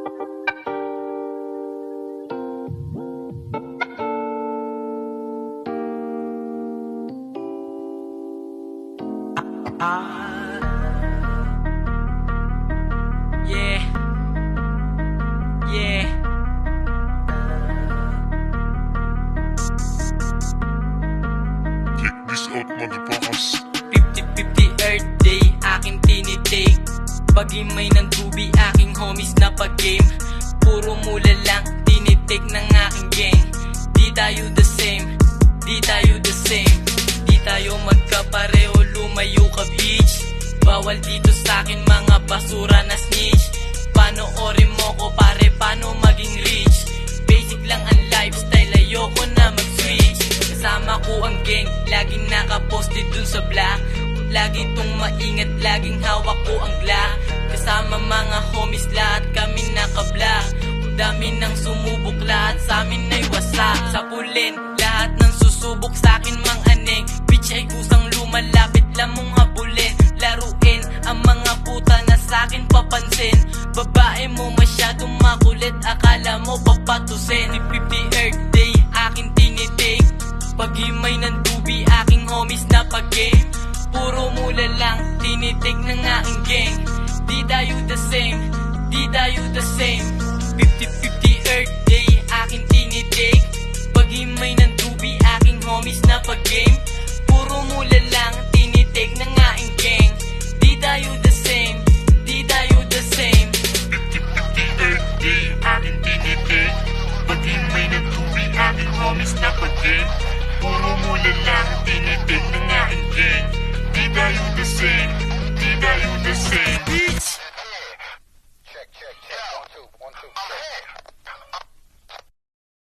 Yeah. Yeah. Check this out, motherfuckers. 50-50 Earth Day, aking tinitake. Pag-imay ng tubi, aking homies na pag-game. Puro mula lang, tinitake ng aking gang. Di tayo the same, di tayo the same. Di tayo magkapareho, lumayo ka bitch. Bawal dito sa'kin mga basura na snitch. Panoorin mo ko pare, paano maging rich. Basic lang ang lifestyle, ayoko na mag-switch. Kasama ko ang gang, laging nakaposted dun sa block. Lagi tong maingat, laging hawak ko ang glock. Kasama mga homies, lahat kami nakablock. Dami nang sumubok, lahat sa amin ay wasak. Sa pulin, lahat ng susubok sa akin mang aneng. Bitch ay kusang lumalapit, lamong habulin. Laruin ang mga puta na sa akin papansin. Babae mo masyadong makulit, akala mo papatusin. 50 Earth Day, aking tinitake. Pag-imay ng tubi, aking homies na pag-game. Puro mula lang, tinitig ng aking gang. Di tayo the same, di tayo the same. 50-50